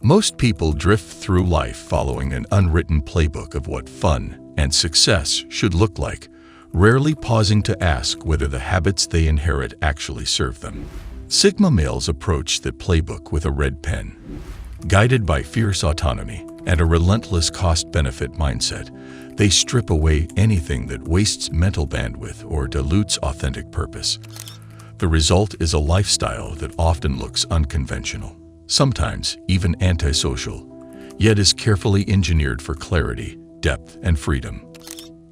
Most people drift through life following an unwritten playbook of what fun and success should look like, rarely pausing to ask whether the habits they inherit actually serve them. Sigma males approach that playbook with a red pen. Guided by fierce autonomy and a relentless cost-benefit mindset, they strip away anything that wastes mental bandwidth or dilutes authentic purpose. The result is a lifestyle that often looks unconventional, sometimes even antisocial, yet is carefully engineered for clarity, depth, and freedom.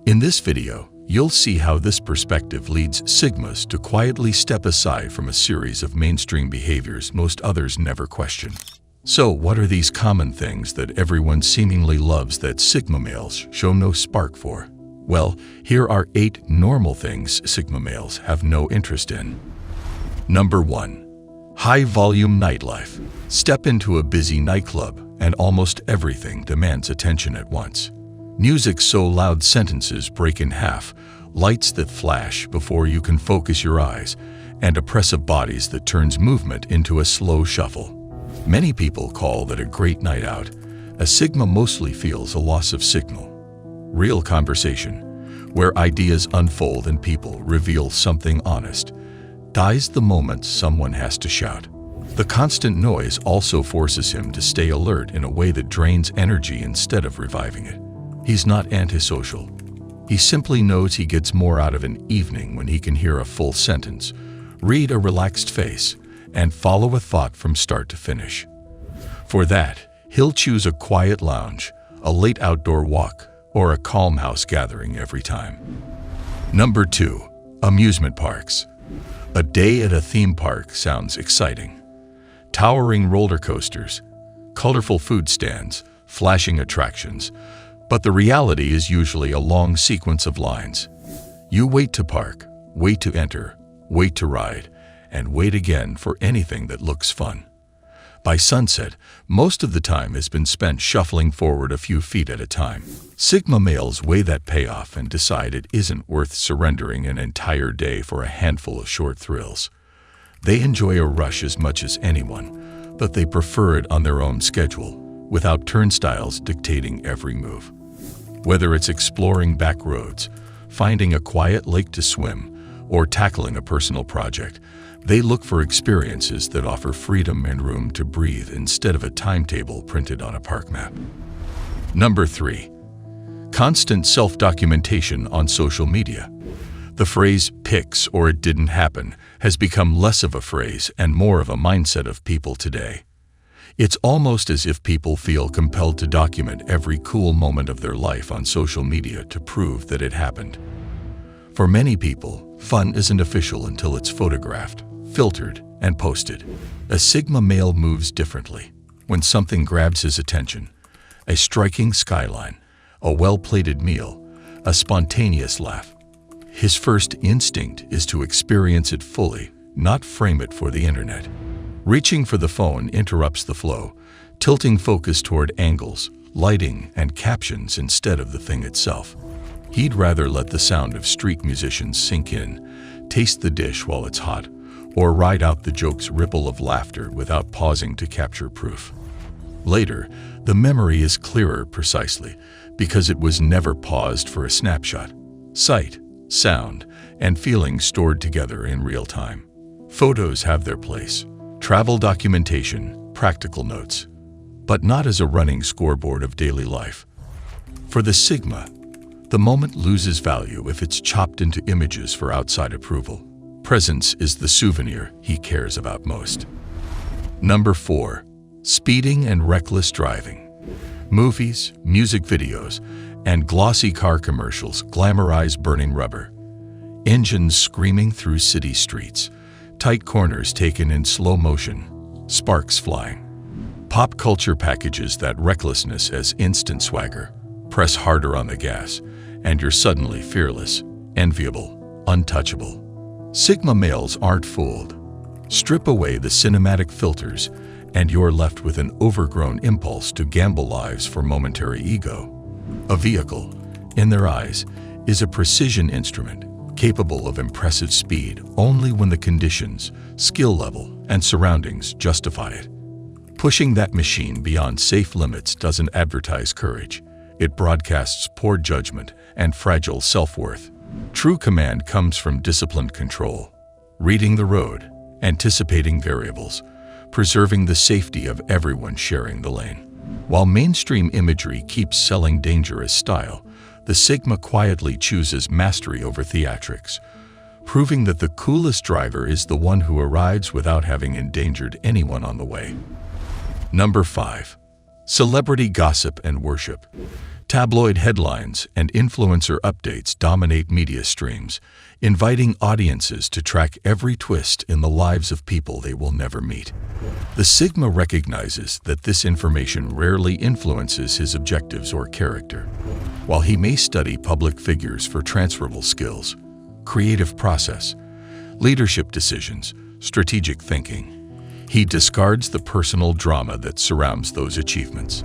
In this video, you'll see how this perspective leads Sigmas to quietly step aside from a series of mainstream behaviors most others never question. So, what are these common things that everyone seemingly loves that Sigma males show no spark for? Well, here are 8 normal things Sigma males have no interest in. Number 1. High-volume nightlife. Step into a busy nightclub, and almost everything demands attention at once. Music so loud sentences break in half, lights that flash before you can focus your eyes, and oppressive bodies that turns movement into a slow shuffle. Many people call that a great night out. A Sigma mostly feels a loss of signal. Real conversation, where ideas unfold and people reveal something honest, dies the moment someone has to shout. The constant noise also forces him to stay alert in a way that drains energy instead of reviving it. He's not antisocial. He simply knows he gets more out of an evening when he can hear a full sentence, read a relaxed face, and follow a thought from start to finish. For that, he'll choose a quiet lounge, a late outdoor walk, or a calm house gathering every time. Number 2. Amusement parks. A day at a theme park sounds exciting. Towering roller coasters, colorful food stands, flashing attractions, but the reality is usually a long sequence of lines. You wait to park, wait to enter, wait to ride, and wait again for anything that looks fun. By sunset, most of the time has been spent shuffling forward a few feet at a time. Sigma males weigh that payoff and decide it isn't worth surrendering an entire day for a handful of short thrills. They enjoy a rush as much as anyone, but they prefer it on their own schedule, without turnstiles dictating every move. Whether it's exploring back roads, finding a quiet lake to swim, or tackling a personal project, they look for experiences that offer freedom and room to breathe instead of a timetable printed on a park map. Number 3. Constant self-documentation on social media. The phrase "pics or it didn't happen" has become less of a phrase and more of a mindset of people today. It's almost as if people feel compelled to document every cool moment of their life on social media to prove that it happened. For many people, fun isn't official until it's photographed, filtered, and posted. A Sigma male moves differently. When something grabs his attention, a striking skyline, a well-plated meal, a spontaneous laugh, his first instinct is to experience it fully, not frame it for the internet. Reaching for the phone interrupts the flow, tilting focus toward angles, lighting, and captions instead of the thing itself. He'd rather let the sound of street musicians sink in, taste the dish while it's hot, or ride out the joke's ripple of laughter without pausing to capture proof. Later, the memory is clearer precisely because it was never paused for a snapshot. Sight, sound, and feeling stored together in real time. Photos have their place. Travel documentation, practical notes, but not as a running scoreboard of daily life. For the Sigma, the moment loses value if it's chopped into images for outside approval. Presence is the souvenir he cares about most. Number 4. Speeding and reckless driving. Movies, music videos, and glossy car commercials glamorize burning rubber. Engines screaming through city streets, tight corners taken in slow motion, sparks flying. Pop culture packages that recklessness as instant swagger. Press harder on the gas, and you're suddenly fearless, enviable, untouchable. Sigma males aren't fooled. Strip away the cinematic filters, and you're left with an overgrown impulse to gamble lives for momentary ego. A vehicle, in their eyes, is a precision instrument capable of impressive speed only when the conditions, skill level, and surroundings justify it. Pushing that machine beyond safe limits doesn't advertise courage. It broadcasts poor judgment and fragile self-worth. True command comes from disciplined control, reading the road, anticipating variables, preserving the safety of everyone sharing the lane. While mainstream imagery keeps selling dangerous style, the Sigma quietly chooses mastery over theatrics, proving that the coolest driver is the one who arrives without having endangered anyone on the way. Number 5. Celebrity gossip and worship. Tabloid headlines and influencer updates dominate media streams, inviting audiences to track every twist in the lives of people they will never meet. The Sigma recognizes that this information rarely influences his objectives or character. While he may study public figures for transferable skills, creative process, leadership decisions, strategic thinking, he discards the personal drama that surrounds those achievements.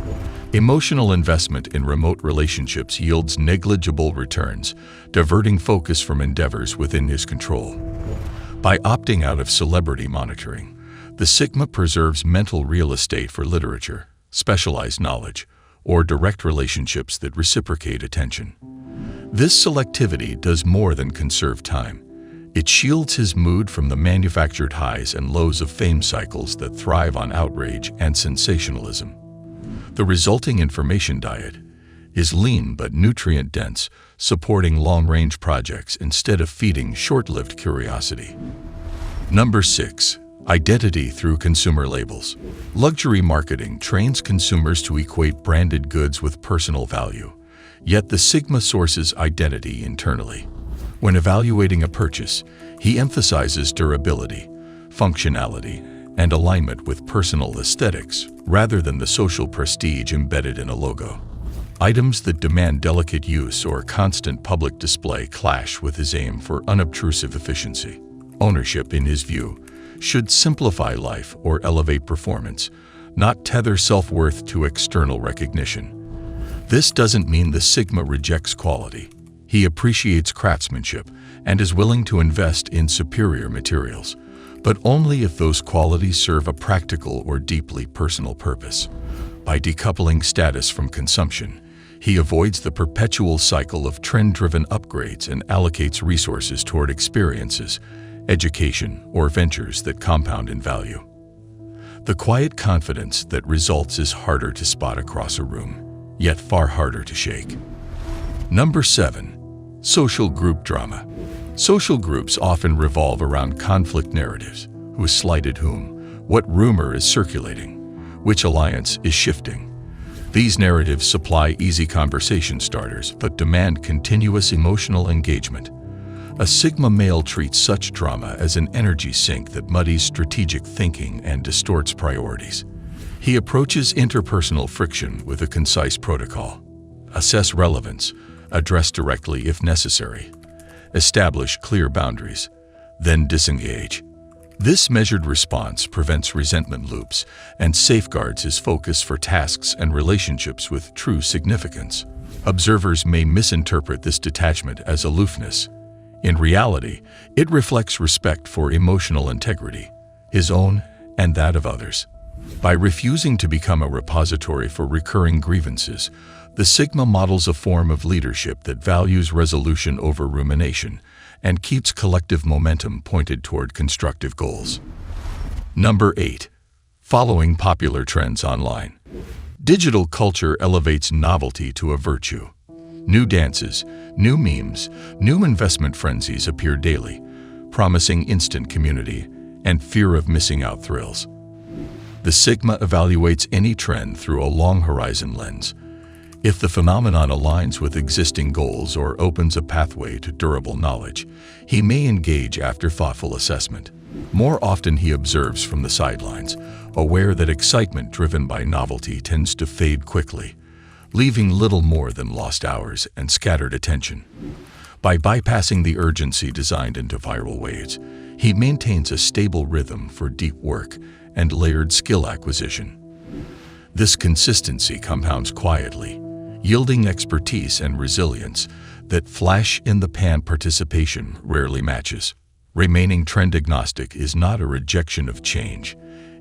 Emotional investment in remote relationships yields negligible returns, diverting focus from endeavors within his control. By opting out of celebrity monitoring, the Sigma preserves mental real estate for literature, specialized knowledge, or direct relationships that reciprocate attention. This selectivity does more than conserve time. It shields his mood from the manufactured highs and lows of fame cycles that thrive on outrage and sensationalism. The resulting information diet is lean but nutrient-dense, supporting long-range projects instead of feeding short-lived curiosity. Number 6. Identity through consumer labels. Luxury marketing trains consumers to equate branded goods with personal value, yet the Sigma sources identity internally. When evaluating a purchase, he emphasizes durability, functionality, and alignment with personal aesthetics rather than the social prestige embedded in a logo. Items that demand delicate use or constant public display clash with his aim for unobtrusive efficiency. Ownership, in his view, should simplify life or elevate performance, not tether self-worth to external recognition. This doesn't mean the Sigma rejects quality. He appreciates craftsmanship and is willing to invest in superior materials, but only if those qualities serve a practical or deeply personal purpose. By decoupling status from consumption, he avoids the perpetual cycle of trend-driven upgrades and allocates resources toward experiences, education, or ventures that compound in value. The quiet confidence that results is harder to spot across a room, yet far harder to shake. Number 7. Social group drama. Social groups often revolve around conflict narratives. Who slighted whom? What rumor is circulating? Which alliance is shifting? These narratives supply easy conversation starters but demand continuous emotional engagement. A Sigma male treats such drama as an energy sink that muddies strategic thinking and distorts priorities. He approaches interpersonal friction with a concise protocol. Assess relevance, address directly if necessary, establish clear boundaries, then disengage. This measured response prevents resentment loops and safeguards his focus for tasks and relationships with true significance. Observers may misinterpret this detachment as aloofness. In reality, it reflects respect for emotional integrity, his own and that of others. By refusing to become a repository for recurring grievances, the Sigma models a form of leadership that values resolution over rumination and keeps collective momentum pointed toward constructive goals. Number 8. Following popular trends online. Digital culture elevates novelty to a virtue. New dances, new memes, new investment frenzies appear daily, promising instant community and fear of missing out thrills. The Sigma evaluates any trend through a long horizon lens. If the phenomenon aligns with existing goals or opens a pathway to durable knowledge, he may engage after thoughtful assessment. More often he observes from the sidelines, aware that excitement driven by novelty tends to fade quickly, leaving little more than lost hours and scattered attention. By bypassing the urgency designed into viral waves, he maintains a stable rhythm for deep work and layered skill acquisition. This consistency compounds quietly, yielding expertise and resilience that flash-in-the-pan participation rarely matches. Remaining trend agnostic is not a rejection of change.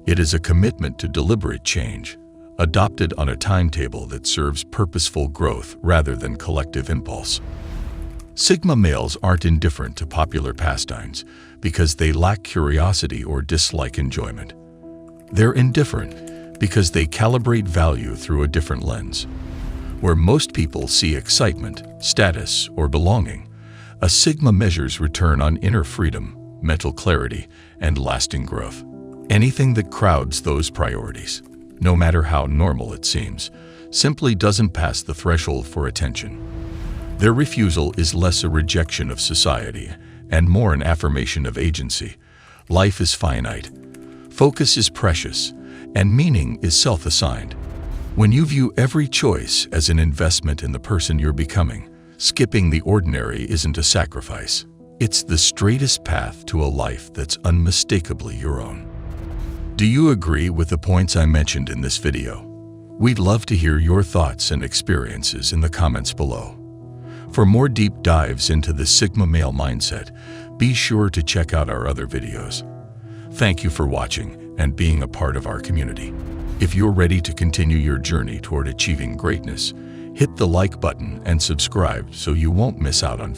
It is a commitment to deliberate change, adopted on a timetable that serves purposeful growth rather than collective impulse. Sigma males aren't indifferent to popular pastimes because they lack curiosity or dislike enjoyment. They're indifferent because they calibrate value through a different lens. Where most people see excitement, status, or belonging, a Sigma measures return on inner freedom, mental clarity, and lasting growth. Anything that crowds those priorities, no matter how normal it seems, simply doesn't pass the threshold for attention. Their refusal is less a rejection of society and more an affirmation of agency. Life is finite, focus is precious, and meaning is self-assigned. When you view every choice as an investment in the person you're becoming, skipping the ordinary isn't a sacrifice. It's the straightest path to a life that's unmistakably your own. Do you agree with the points I mentioned in this video? We'd love to hear your thoughts and experiences in the comments below. For more deep dives into the Sigma male mindset, be sure to check out our other videos. Thank you for watching and being a part of our community. If you're ready to continue your journey toward achieving greatness, hit the like button and subscribe so you won't miss out on